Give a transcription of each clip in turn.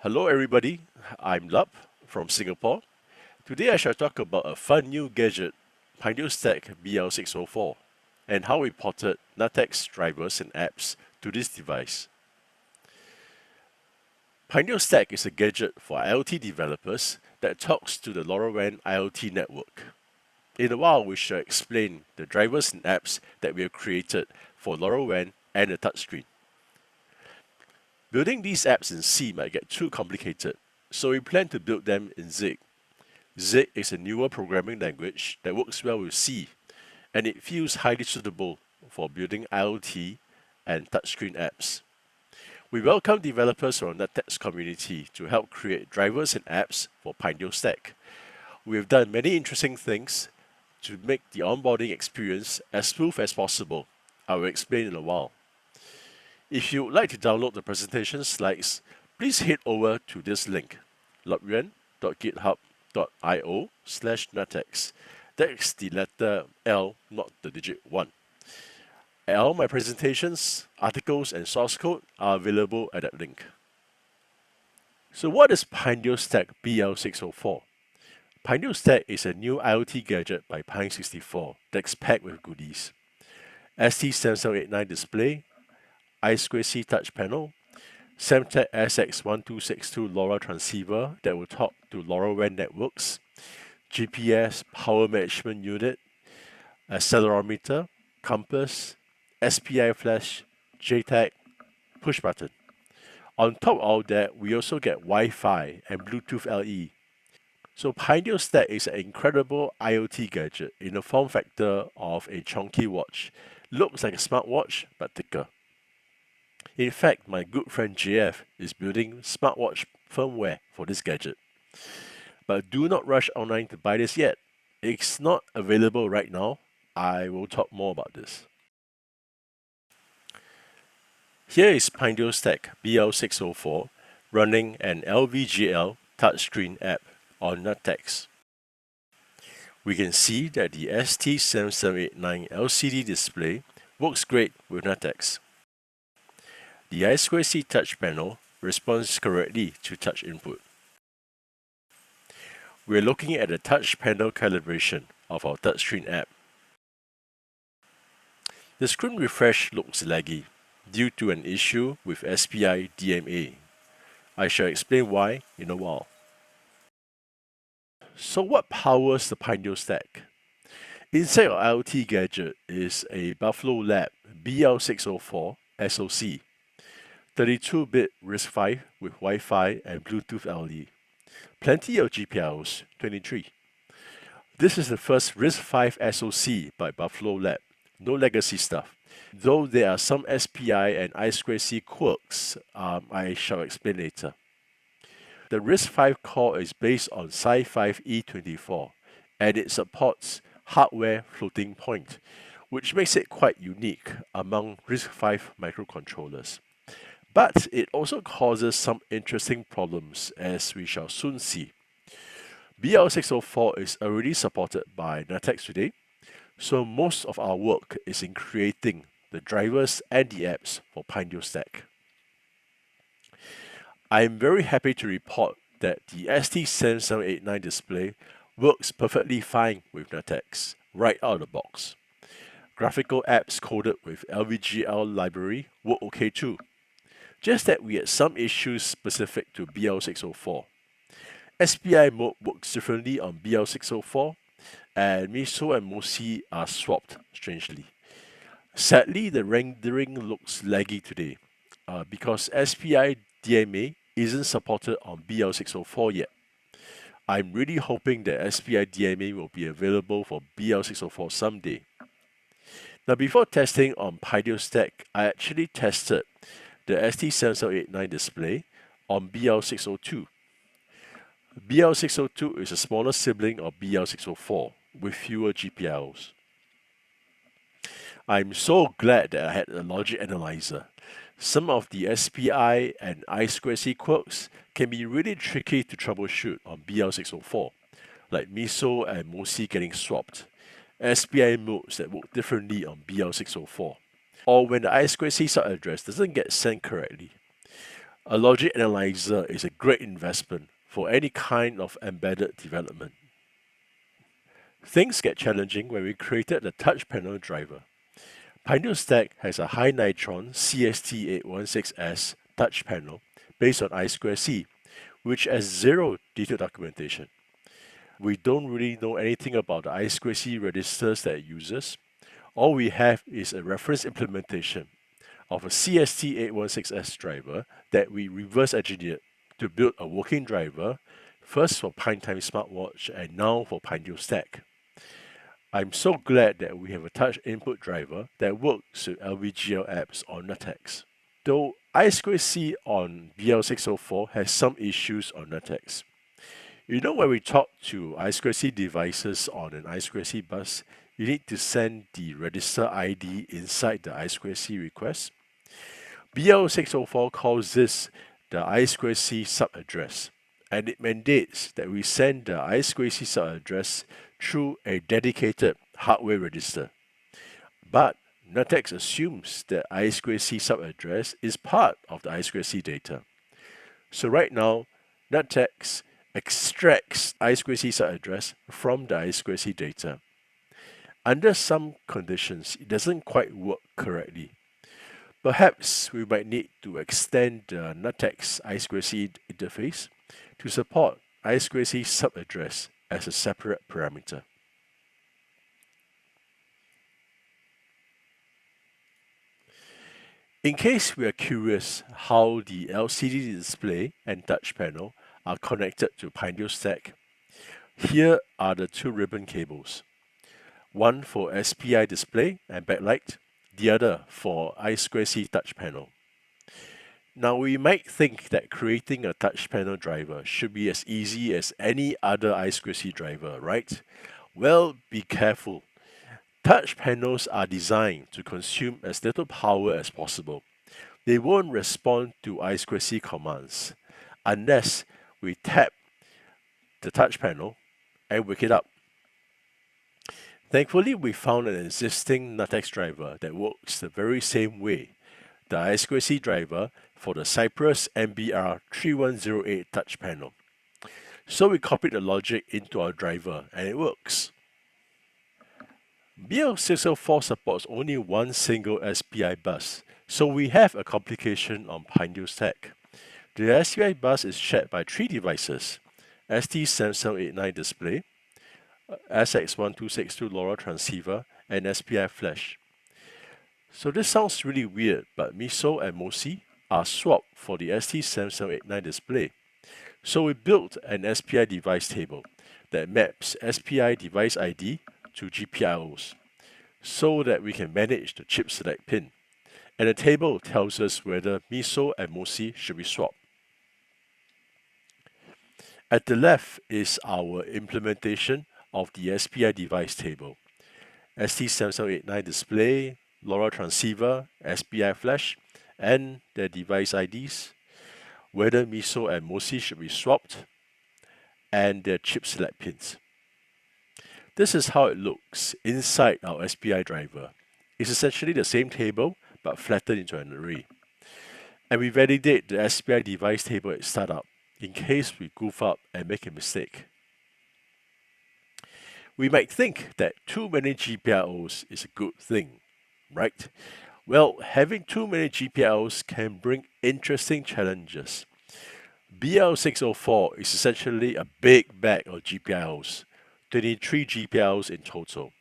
Hello everybody, I'm Lup from Singapore. Today I shall talk about a fun new gadget, PineDio Stack BL604, and how we ported NuttX drivers and apps to this device. PineDio Stack is a gadget for IoT developers that talks to the LoRaWAN IoT network. In a while we shall explain the drivers and apps that we have created for LoRaWAN and the touchscreen. Building these apps in C might get too complicated, so we plan to build them in Zig. Zig is a newer programming language that works well with C, and it feels highly suitable for building IoT and touchscreen apps. We welcome developers from the NuttX community to help create drivers and apps for PineDio Stack. We have done many interesting things to make the onboarding experience as smooth as possible. I will explain in a while. If you would like to download the presentation slides, please head over to this link, lutyuan.github.io/nuttx. That's the letter L, not the digit 1. All my presentations, articles, and source code are available at that link. So what is PineDio Stack BL604? PineDio Stack is a new IoT gadget by Pine64 that's packed with goodies. ST7789 display, I2C touch panel, Semtech SX1262 LoRa transceiver that will talk to LoRaWAN networks, GPS power management unit, accelerometer, compass, SPI flash, JTAG, push button. On top of all that, we also get Wi-Fi and Bluetooth LE. So PineDio Stack is an incredible IoT gadget in the form factor of a chunky watch. Looks like a smartwatch, but thicker. In fact, my good friend JF is building smartwatch firmware for this gadget. But do not rush online to buy this yet. It's not available right now. I will talk more about this. Here is PineDio Stack BL604 running an LVGL touchscreen app on NuttX. We can see that the ST7789 LCD display works great with NuttX. The I2C touch panel responds correctly to touch input. We are looking at the touch panel calibration of our touchscreen app. The screen refresh looks laggy due to an issue with SPI DMA. I shall explain why in a while. So what powers the PineDio Stack? Inside our IoT gadget is a Bouffalo Lab BL604 SoC. 32-bit RISC-V with Wi-Fi and Bluetooth LE. Plenty of GPIOS, 23. This is the first RISC-V SoC by Bouffalo Lab. No legacy stuff. Though there are some SPI and I2C quirks, I shall explain later. The RISC-V core is based on Sci5E24 and it supports hardware floating point, which makes it quite unique among RISC-V microcontrollers. But it also causes some interesting problems, as we shall soon see. BL604 is already supported by NuttX today, so most of our work is in creating the drivers and the apps for PineDio Stack. I am very happy to report that the ST7789 display works perfectly fine with NuttX right out of the box. Graphical apps coded with LVGL Library work okay too. Just that we had some issues specific to BL604. SPI mode works differently on BL604, and MISO and MOSI are swapped strangely. Sadly, the rendering looks laggy today because SPI DMA isn't supported on BL604 yet. I'm really hoping that SPI DMA will be available for BL604 someday. Now, before testing on PineDio Stack, I actually tested the ST7789 display on BL602. BL602 is a smaller sibling of BL604 with fewer GPIOs. I'm so glad that I had a logic analyzer. Some of the SPI and I2C quirks can be really tricky to troubleshoot on BL604, like MISO and MOSI getting swapped, SPI modes that work differently on BL604, or when the I2C sub address doesn't get sent correctly. A logic analyzer is a great investment for any kind of embedded development. Things get challenging when we created the touch panel driver. PineDio Stack has a high nitron CST816S touch panel based on I2C, which has zero detailed documentation. We don't really know anything about the I2C registers that it uses. All we have is a reference implementation of a CST816S driver that we reverse engineered to build a working driver, first for PineTime smartwatch and now for PineDio Stack. I'm so glad that we have a touch input driver that works with LVGL apps on NuttX. Though I2C on BL604 has some issues on NuttX. You know, when we talk to I2C devices on an I2C bus, you need to send the register ID inside the I2C request. BL604 calls this the I2C subaddress, and it mandates that we send the I2C subaddress through a dedicated hardware register. But NuttX assumes that I2C subaddress is part of the I2C data. So right now, NuttX extracts I2C subaddress from the I2C data. Under some conditions, it doesn't quite work correctly. Perhaps we might need to extend the NuttX I2C interface to support I2C subaddress as a separate parameter. In case we are curious how the LCD display and touch panel are connected to PineDio Stack, here are the two ribbon cables. One for SPI display and backlight, the other for I2C touch panel. Now we might think that creating a touch panel driver should be as easy as any other I2C driver, right? Well, be careful. Touch panels are designed to consume as little power as possible. They won't respond to I2C commands unless we tap the touch panel and wake it up. Thankfully, we found an existing NuttX driver that works the very same way, the I2C driver for the Cypress MBR3108 touch panel. So we copied the logic into our driver and it works. BL604 supports only one single SPI bus, so we have a complication on PineDio Stack. The SPI bus is shared by three devices: ST7789 display, SX1262 LoRa transceiver, and SPI flash. So this sounds really weird, but Miso and Mosi are swapped for the ST7789 display. So we built an SPI device table that maps SPI device ID to GPIOS so that we can manage the chip select pin. And the table tells us whether Miso and Mosi should be swapped. At the left is our implementation of the SPI device table: ST7789 display, LoRa transceiver, SPI flash, and their device IDs, whether Miso and Mosi should be swapped, and their chip select pins. This is how it looks inside our SPI driver. It's essentially the same table, but flattened into an array. And we validate the SPI device table at startup, in case we goof up and make a mistake. We might think that too many GPIOs is a good thing, right? Well, having too many GPIOs can bring interesting challenges. BL604 is essentially a big bag of GPIOs, 23 GPIOs in total.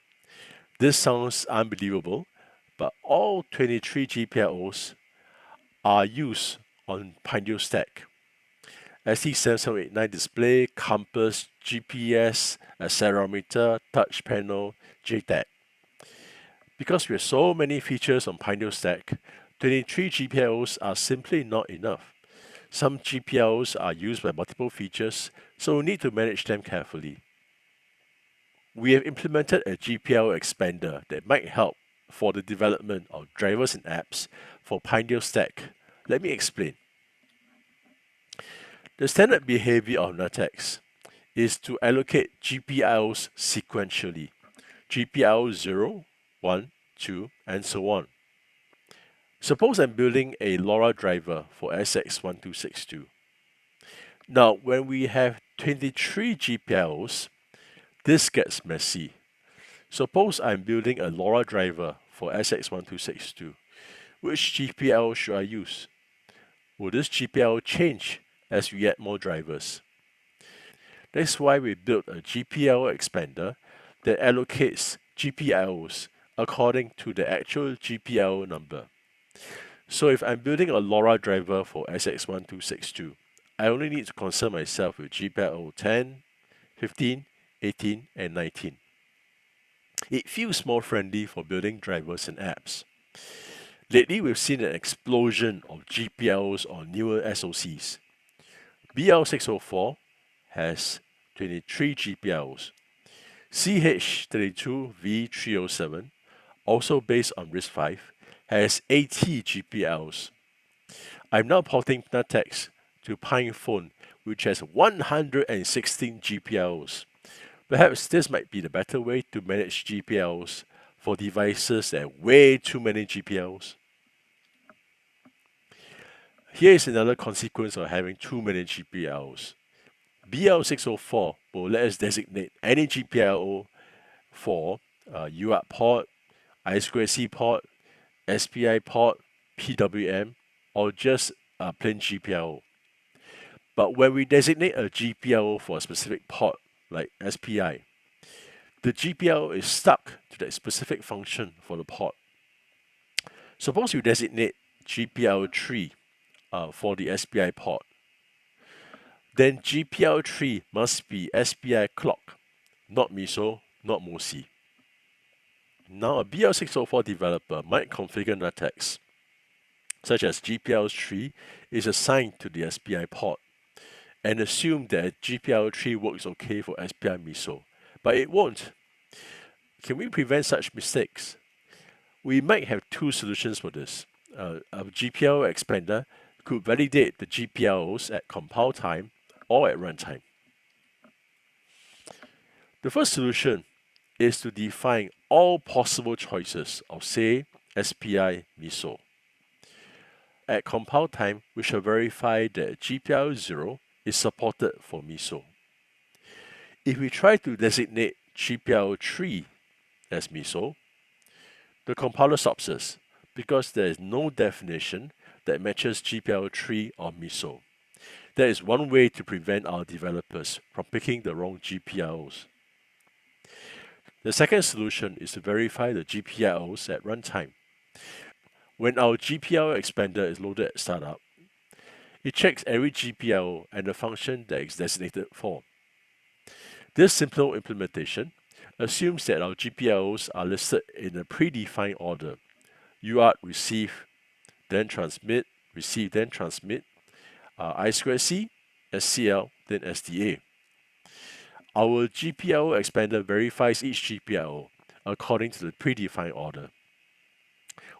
This sounds unbelievable, but all 23 GPIOs are used on PineDio Stack. ST7789 display, compass, GPS, accelerometer, touch panel, JTAG. Because we have so many features on PineDio Stack, 23 GPIOs are simply not enough. Some GPIOs are used by multiple features, so we need to manage them carefully. We have implemented a GPIO Expander that might help for the development of drivers and apps for PineDio Stack. Let me explain. The standard behavior of NuttX is to allocate GPIOs sequentially, GPIO 0, 1, 2, and so on. Suppose I'm building a LoRa driver for SX1262. Now, when we have 23 GPIOs, this gets messy. Suppose I'm building a LoRa driver for SX1262. Which GPIO should I use? Will this GPIO change as we add more drivers? That's why we built a GPIO Expander that allocates GPIOs according to the actual GPIO number. So if I'm building a LoRa driver for SX1262, I only need to concern myself with GPIO 10, 15, 18, and 19. It feels more friendly for building drivers and apps. Lately, we've seen an explosion of GPIOs on newer SoCs. BL604 has 23 GPIOs. CH32V307, also based on RISC-V, has 80 GPIOs. I'm now porting NuttX to PinePhone, which has 116 GPIOs. Perhaps this might be the better way to manage GPIOs for devices that have way too many GPIOs. Here is another consequence of having too many GPIOs. BL604 will let us designate any GPIO for UART port, I2C port, SPI port, PWM, or just a plain GPIO. But when we designate a GPIO for a specific port, like SPI, the GPIO is stuck to that specific function for the port. Suppose you designate GPIO3 for the SPI port. Then GPIO3 must be SPI clock, not MISO, not MOSI. Now a BL604 developer might configure NuttX, such as GPIO3 is assigned to the SPI port, and assume that GPIO3 works okay for SPI MISO, but it won't. Can we prevent such mistakes? We might have two solutions for this. A GPIO Expander could validate the GPIOs at compile time or at runtime. The first solution is to define all possible choices of, say, SPI MISO. At compile time, we shall verify that GPIO 0 is supported for MISO. If we try to designate GPIO 3 as MISO, the compiler stops us because there is no definition that matches GPIO 3 or MISO. That is one way to prevent our developers from picking the wrong GPIOs. The second solution is to verify the GPIOs at runtime. When our GPIO Expander is loaded at startup, it checks every GPIO and the function that it's designated for. This simple implementation assumes that our GPIOs are listed in a predefined order: UART receive, then transmit, receive, then transmit, I2C, SCL, then SDA. Our GPIO Expander verifies each GPIO according to the predefined order.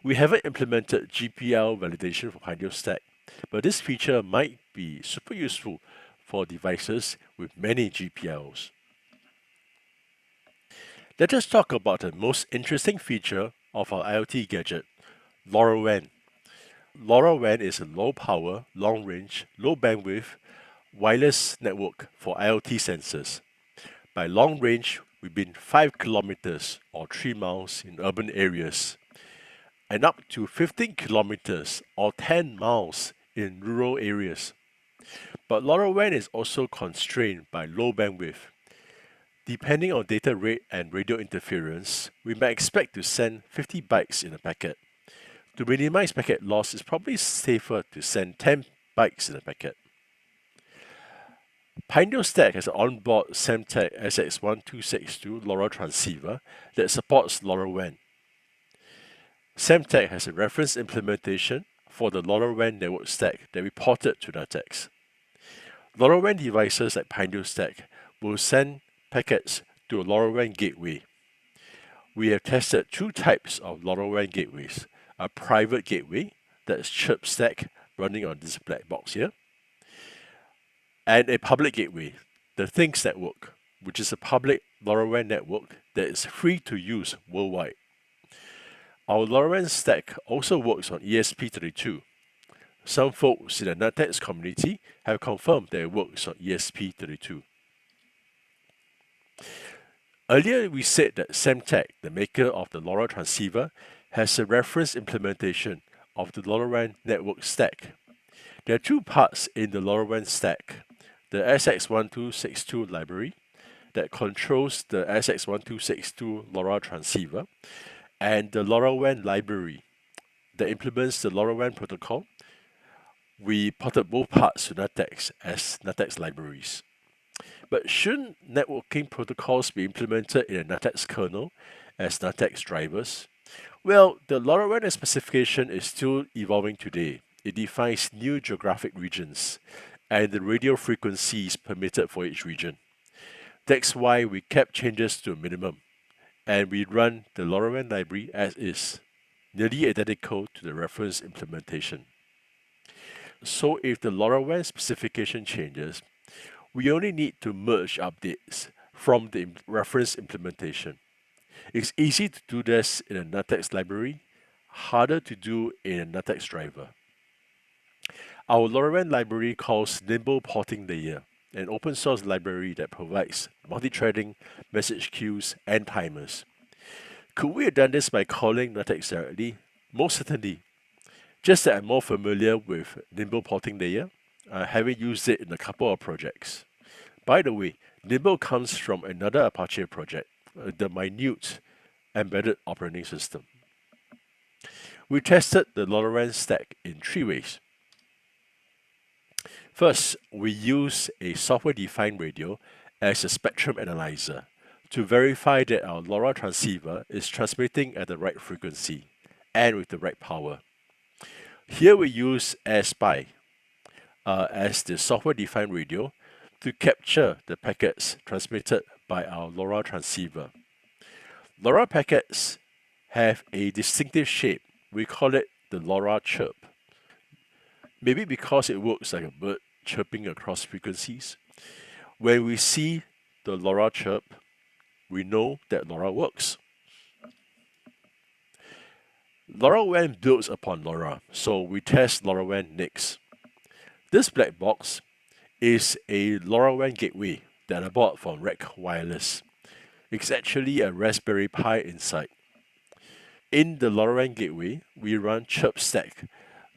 We haven't implemented GPIO validation for PineDio Stack, but this feature might be super useful for devices with many GPIOs. Let us talk about the most interesting feature of our IoT gadget, LoRaWAN. LoRaWAN is a low-power, long-range, low-bandwidth wireless network for IoT sensors. By long range, we mean 5 kilometers or 3 miles in urban areas, and up to 15 kilometers or 10 miles in rural areas. But LoRaWAN is also constrained by low bandwidth. Depending on data rate and radio interference, we might expect to send 50 bytes in a packet. To minimize packet loss, it's probably safer to send 10 bytes in a packet. PineDio Stack has an onboard Semtech SX1262 LoRa transceiver that supports LoRaWAN. Semtech has a reference implementation for the LoRaWAN network stack that we ported to NuttX. LoRaWAN devices like PineDio Stack will send packets to a LoRaWAN gateway. We have tested two types of LoRaWAN gateways: a private gateway, that's chirp stack running on this black box here, and a public gateway, the Things Network, which is a public LoRaWAN network that is free to use worldwide. Our LoRaWAN stack also works on ESP32. Some folks in the NuttX community have confirmed that it works on ESP32. Earlier, we said that Semtech, the maker of the LoRa transceiver, has a reference implementation of the LoRaWAN network stack. There are two parts in the LoRaWAN stack: the SX1262 library that controls the SX1262 LoRa transceiver, and the LoRaWAN library that implements the LoRaWAN protocol. We ported both parts to NuttX as NuttX libraries. But shouldn't networking protocols be implemented in a NuttX kernel as NuttX drivers? Well, the LoRaWAN specification is still evolving today. It defines new geographic regions and the radio frequencies permitted for each region. That's why we kept changes to a minimum, and we run the LoRaWAN library as is, nearly identical to the reference implementation. So if the LoRaWAN specification changes, we only need to merge updates from the reference implementation. It's easy to do this in a NuttX library, harder to do in a NuttX driver. Our LoRaWAN library calls Nimble Porting Layer, an open source library that provides multi-threading, message queues, and timers. Could we have done this by calling NuttX directly? Most certainly. Just that I'm more familiar with Nimble Porting Layer, having used it in a couple of projects. By the way, Nimble comes from another Apache project, the Minute Embedded Operating System. We tested the LoRaWAN stack in three ways. First, we use a software-defined radio as a spectrum analyzer to verify that our LoRa transceiver is transmitting at the right frequency and with the right power. Here we use AirSpy as the software-defined radio to capture the packets transmitted by our LoRa transceiver. LoRa packets have a distinctive shape. We call it the LoRa chirp. Maybe because it works like a bird chirping across frequencies. When we see the LoRa chirp, we know that LoRa works. LoRaWAN builds upon LoRa, so we test LoRaWAN NICs. This black box is a LoRaWAN gateway that I bought from REC Wireless. It's actually a Raspberry Pi inside. In the LoRaWAN gateway, we run ChirpStack,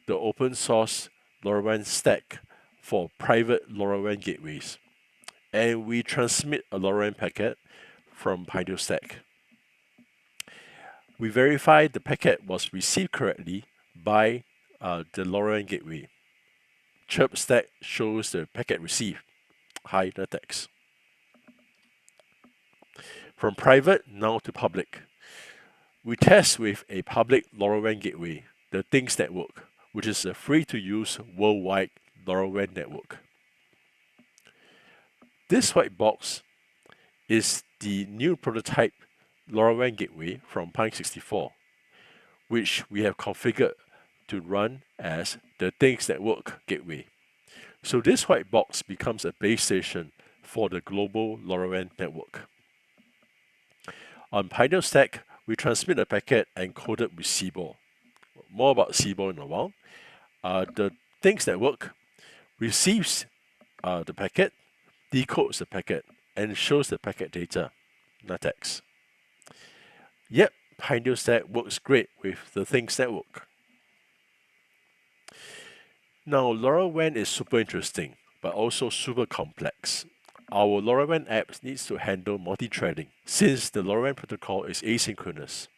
the open source LoRaWAN stack for private LoRaWAN gateways. And we transmit a LoRaWAN packet from PineDio Stack. We verify the packet was received correctly by the LoRaWAN gateway. ChirpStack shows the packet received. Hi, NuttX. From private now to public. We test with a public LoRaWAN gateway, the Things Network, which is a free-to-use worldwide LoRaWAN network. This white box is the new prototype LoRaWAN gateway from Pine64, which we have configured to run as the Things Network gateway. So this white box becomes a base station for the global LoRaWAN network. On PineDio Stack, we transmit a packet encoded with CBOR. More about CBOR in a while. The Things Network receives the packet, decodes the packet, and shows the packet data, NuttX. Yep, PineDio Stack works great with the Things Network. Now, LoRaWAN is super interesting, but also super complex. Our LoRaWAN app needs to handle multi-threading, since the LoRaWAN protocol is asynchronous.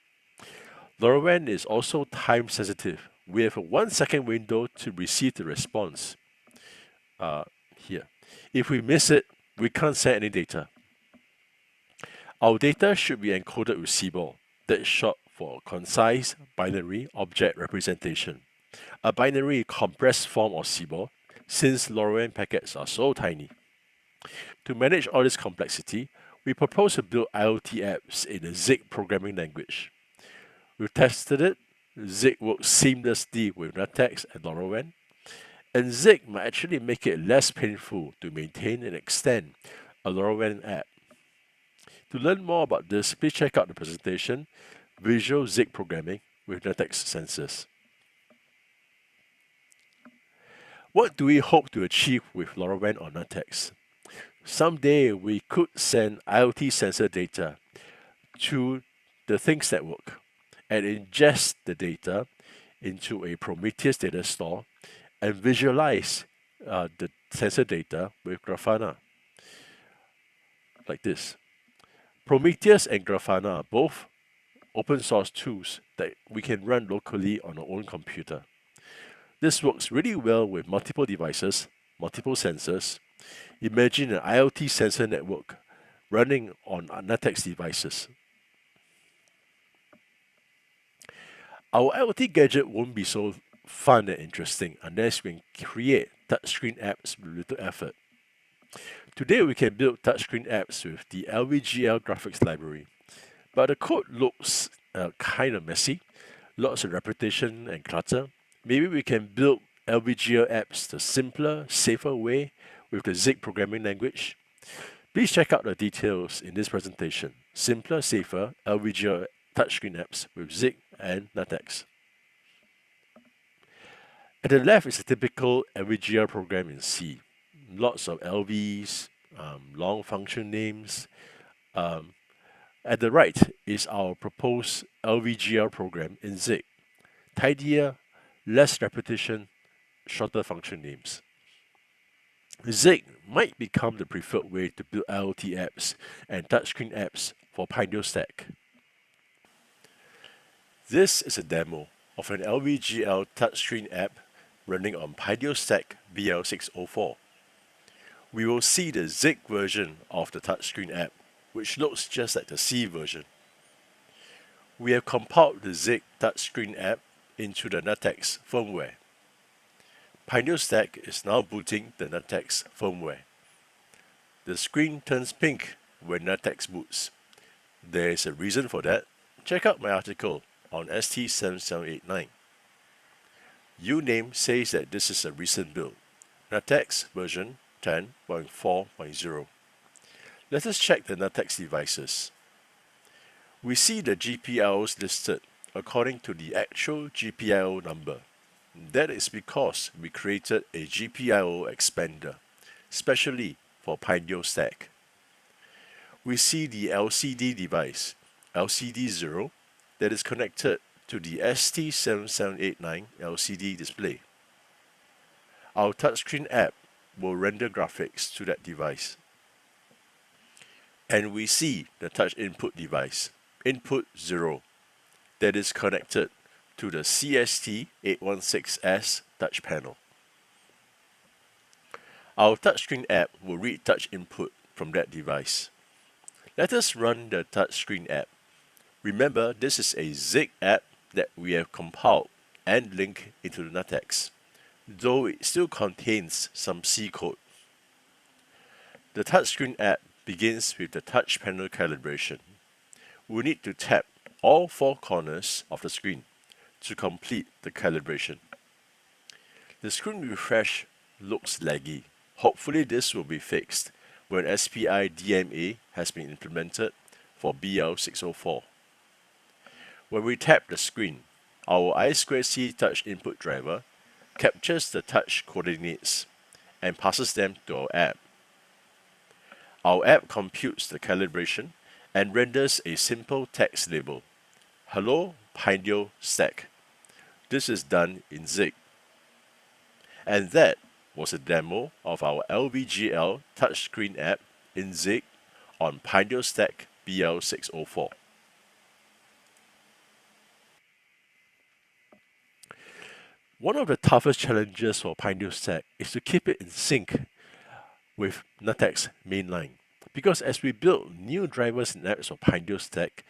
LoRaWAN is also time sensitive. We have a 1 second window to receive the response. Here. If we miss it, we can't send any data. Our data should be encoded with CBOR. That's short for Concise Binary Object Representation. A binary compressed form of CBOR, since LoRaWAN packets are so tiny. To manage all this complexity, we propose to build IoT apps in a Zig programming language. We've tested it. Zig works seamlessly with NuttX and LoRaWAN. And Zig might actually make it less painful to maintain and extend a LoRaWAN app. To learn more about this, please check out the presentation, Visual Zig Programming, with NuttX sensors. What do we hope to achieve with LoRaWAN on NuttX? Someday we could send IoT sensor data to the Things network and ingest the data into a Prometheus data store and visualize the sensor data with Grafana, like this. Prometheus and Grafana are both open source tools that we can run locally on our own computer. This works really well with multiple devices, multiple sensors. Imagine an IoT sensor network running on NuttX devices. Our IoT gadget won't be so fun and interesting unless we can create touchscreen apps with little effort. Today we can build touchscreen apps with the LVGL graphics library, but the code looks kind of messy, lots of repetition and clutter. Maybe we can build LVGL apps the simpler, safer way with the Zig programming language. Please check out the details in this presentation. Simpler, safer LVGL touchscreen apps with Zig and NuttX. At the left is a typical LVGL program in C. Lots of LVs, long function names. At the right is our proposed LVGL program in Zig. Tidier, less repetition, shorter function names. Zig might become the preferred way to build IoT apps and touchscreen apps for PineDio Stack. This is a demo of an LVGL touchscreen app running on PineDio Stack BL604. We will see the Zig version of the touchscreen app, which looks just like the C version. We have compiled the Zig touchscreen app into the NuttX firmware. PineDio Stack is now booting the NuttX firmware. The screen turns pink when NuttX boots. There is a reason for that. Check out my article on ST7789. Uname says that this is a recent build, NuttX version 10.4.0. Let us check the NuttX devices. We see the GPIOs listed according to the actual GPIO number. That is because we created a GPIO Expander, specially for PineDio Stack. We see the LCD device, LCD0, that is connected to the ST7789 LCD display. Our touchscreen app will render graphics to that device. And we see the touch input device, input 0, that is connected to the CST816S touch panel. Our touchscreen app will read touch input from that device. Let us run the touchscreen app. Remember, this is a Zig app that we have compiled and linked into the NuttX, though it still contains some C code. The touchscreen app begins with the touch panel calibration. We need to tap all four corners of the screen to complete the calibration. The screen refresh looks laggy. Hopefully this will be fixed when SPI DMA has been implemented for BL604. When we tap the screen, our I2C touch input driver captures the touch coordinates and passes them to our app. Our app computes the calibration and renders a simple text label, Hello PineDio Stack. This is done in Zig. And that was a demo of our LVGL touchscreen app in Zig on PineDio Stack BL604. One of the toughest challenges for PineDio Stack is to keep it in sync with NuttX Mainline. Because as we build new drivers and apps for PineDio Stack,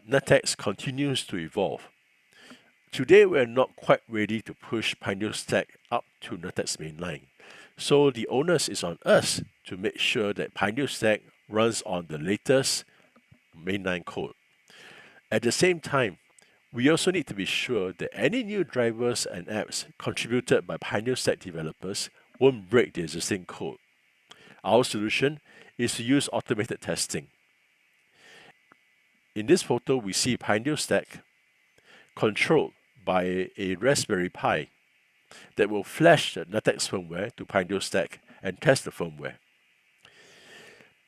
NuttX continues to evolve. Today we are not quite ready to push PineDio Stack up to NuttX Mainline. So the onus is on us to make sure that PineDio Stack runs on the latest mainline code. At the same time, we also need to be sure that any new drivers and apps contributed by PineDio Stack developers won't break the existing code. Our solution is to use automated testing. In this photo, we see PineDio Stack controlled by a Raspberry Pi that will flash the NuttX firmware to PineDio Stack and test the firmware.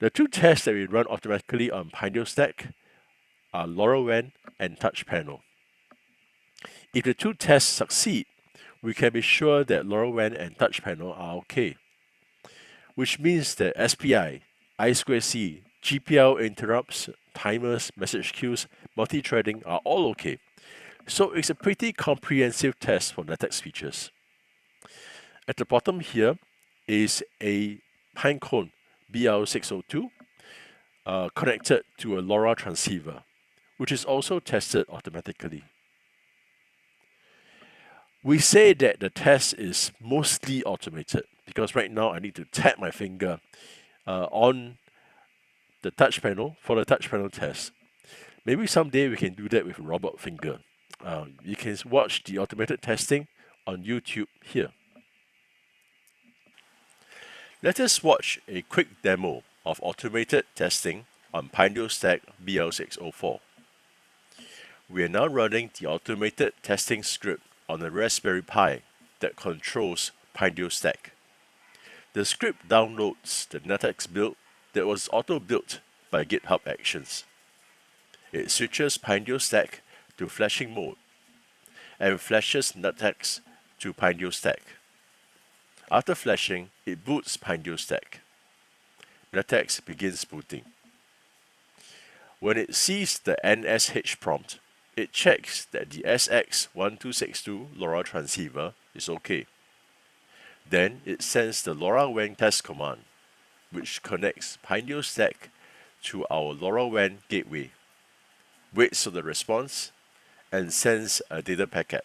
The two tests that we run automatically on PineDio Stack are LoRaWAN and touch panel. If the two tests succeed, we can be sure that LoRaWAN and touch panel are okay, which means that SPI, I2C, GPIO interrupts, timers, message queues, multi-threading are all okay. So it's a pretty comprehensive test for NuttX features. At the bottom here is a PinePhone BL602 connected to a LoRa transceiver, which is also tested automatically. We say that the test is mostly automated because right now I need to tap my finger on the touch panel for the touch panel test. Maybe someday we can do that with a robot finger. You can watch the automated testing on YouTube here. Let us watch a quick demo of automated testing on PineDio Stack BL604. We are now running the automated testing script on a Raspberry Pi that controls PineDio Stack. The script downloads the NuttX build that was auto-built by GitHub Actions. It switches PineDio Stack to flashing mode and flashes NuttX to PineDio Stack. After flashing, it boots PineDio Stack. NuttX begins booting. When it sees the NSH prompt, it checks that the SX1262 LoRa transceiver is okay. Then it sends the LoRaWAN test command, which connects PineDio Stack to our LoRaWAN gateway, waits for the response, and sends a data packet.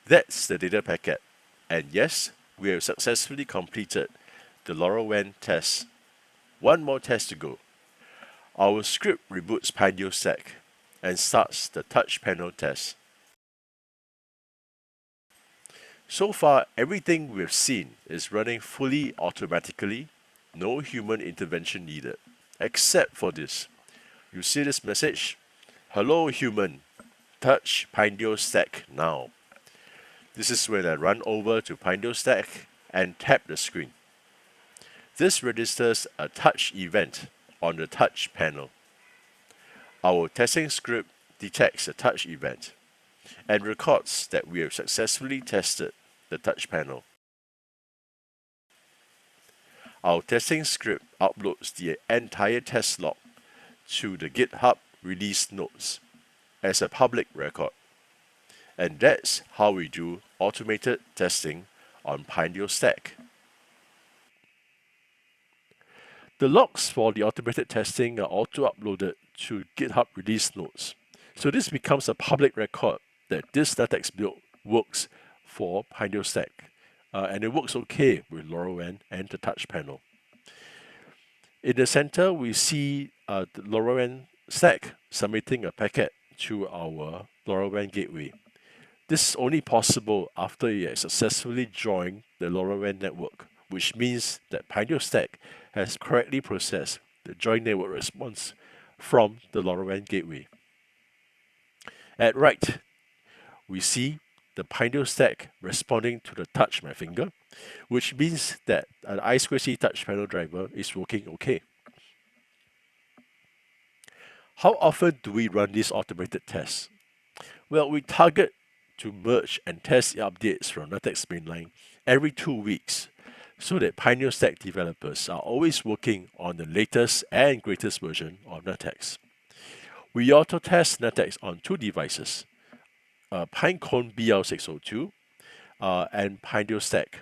That's the data packet, and yes, we have successfully completed the LoRaWAN test. One more test to go. Our script reboots PineDio Stack and starts the touch panel test. So far, everything we've seen is running fully automatically, no human intervention needed, except for this. You see this message? Hello human, touch PineDio Stack now. This is when I run over to PineDio Stack and tap the screen. This registers a touch event on the touch panel. Our testing script detects a touch event and records that we have successfully tested the touch panel. Our testing script uploads the entire test log to the GitHub release notes as a public record. And that's how we do automated testing on PineDio Stack. The logs for the automated testing are auto-uploaded to GitHub release notes. So this becomes a public record that this NuttX build works for PineDio Stack. And it works okay with LoRaWAN and the touch panel. In the center, we see the LoRaWAN stack submitting a packet to our LoRaWAN gateway. This is only possible after you have successfully joined the LoRaWAN network, which means that PineDio Stack has correctly processed the joint network response from the LoRaWAN gateway. At right, we see the PineDio Stack responding to the touch my finger, which means that an I2C touch panel driver is working okay. How often do we run these automated tests? Well, we target to merge and test the updates from NuttX Mainline every 2 weeks so that PineDio Stack developers are always working on the latest and greatest version of NuttX. We auto-test NuttX on 2 devices, PinePhone BL602 and PineDio Stack.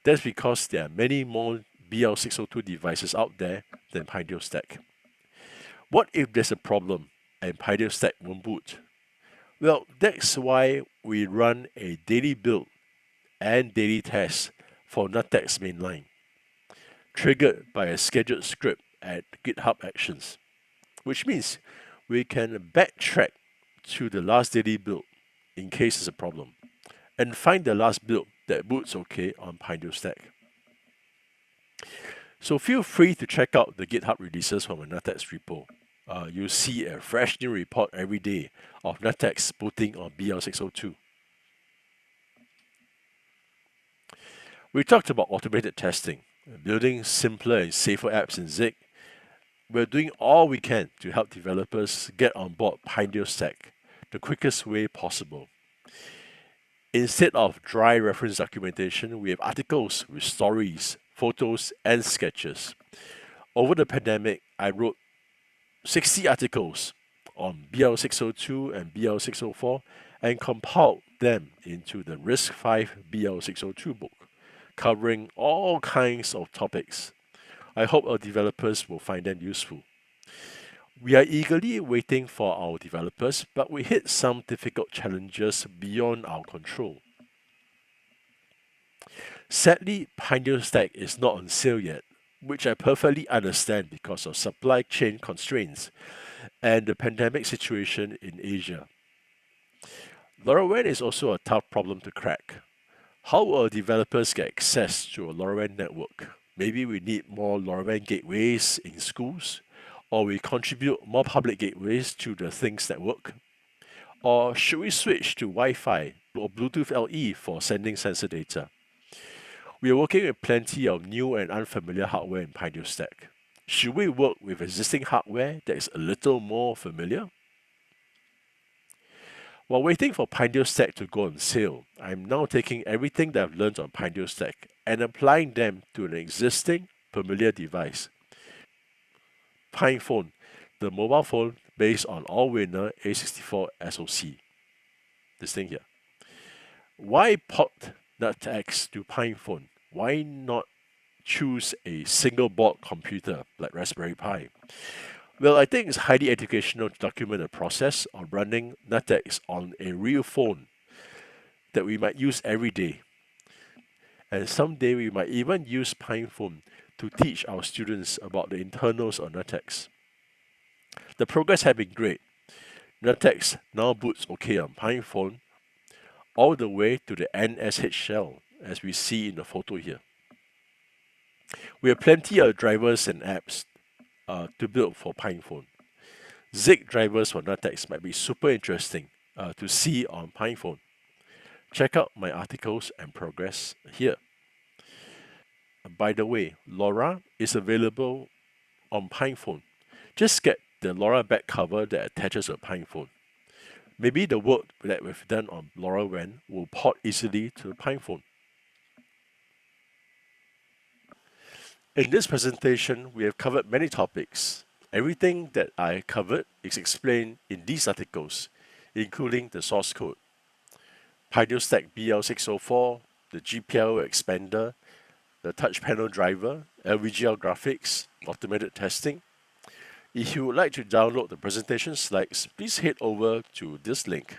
That's because there are many more BL602 devices out there than PineDio Stack. What if there's a problem and PineDio Stack won't boot? Well, that's why we run a daily build and daily test for NuttX Mainline, triggered by a scheduled script at GitHub Actions, which means we can backtrack to the last daily build in case there's a problem, and find the last build that boots okay on PineDio Stack. So feel free to check out the GitHub releases from my NuttX repo. you see a fresh new report every day of NuttX booting on BL602. We talked about automated testing, building simpler and safer apps in Zig. We're doing all we can to help developers get on board PineDio Stack the quickest way possible. Instead of dry reference documentation, we have articles with stories, photos, and sketches. Over the pandemic, I wrote 60 articles on BL602 and BL604 and compiled them into the RISC-V BL602 book, covering all kinds of topics. I hope our developers will find them useful. We are eagerly waiting for our developers, but we hit some difficult challenges beyond our control. Sadly, PineDio Stack is not on sale yet, which I perfectly understand because of supply chain constraints and the pandemic situation in Asia. LoRaWAN is also a tough problem to crack. How will developers get access to a LoRaWAN network? Maybe we need more LoRaWAN gateways in schools, or we contribute more public gateways to the Things network? Or should we switch to Wi-Fi or Bluetooth LE for sending sensor data? We are working with plenty of new and unfamiliar hardware in PineDio Stack. Should we work with existing hardware that is a little more familiar? While waiting for PineDio Stack to go on sale, I'm now taking everything that I've learned on PineDio Stack and applying them to an existing familiar device. PinePhone, the mobile phone based on Allwinner A64 SoC. This thing here. Why port NuttX to PinePhone? Why not choose a single board computer like Raspberry Pi? Well, I think it's highly educational to document the process of running NuttX on a real phone that we might use every day. And someday we might even use PinePhone to teach our students about the internals of NuttX. The progress has been great. NuttX now boots OK on PinePhone all the way to the NSH shell, as we see in the photo here. We have plenty of drivers and apps to build for PinePhone. Zig drivers for NuttX might be super interesting to see on PinePhone. Check out my articles and progress here. By the way, LoRa is available on PinePhone. Just get the LoRa back cover that attaches a PinePhone. Maybe the work that we've done on LoRaWAN will port easily to PinePhone. In this presentation, we have covered many topics. Everything that I covered is explained in these articles, including the source code, PineDio Stack BL604, the GPIO Expander, the touch panel driver, LVGL graphics, automated testing. If you would like to download the presentation slides, please head over to this link,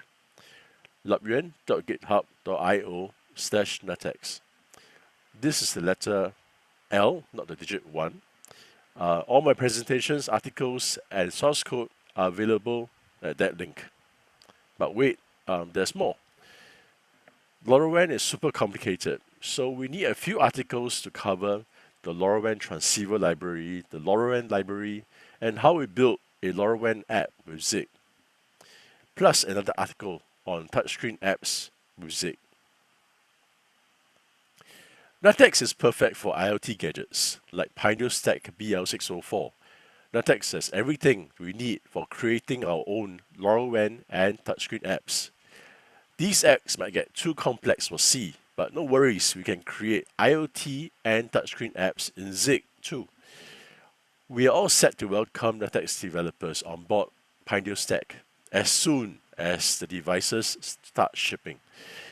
labyrinth.github.io/NuttX. This is the letter L, not the digit 1. All my presentations, articles, and source code are available at that link. But wait, there's more. LoRaWAN is super complicated, so we need a few articles to cover the LoRaWAN transceiver library, the LoRaWAN library, and how we build a LoRaWAN app with Zig. Plus another article on touchscreen apps with Zig. NuttX is perfect for IoT gadgets like PineDio Stack BL604. NuttX has everything we need for creating our own LoRaWAN and touchscreen apps. These apps might get too complex for C, but no worries, we can create IoT and touchscreen apps in Zig too. We are all set to welcome NuttX developers on board PineDio Stack as soon as the devices start shipping.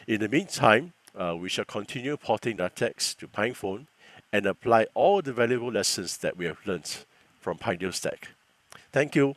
In the meantime, we shall continue porting NuttX to PinePhone and apply all the valuable lessons that we have learned from PineDio Stack. Thank you.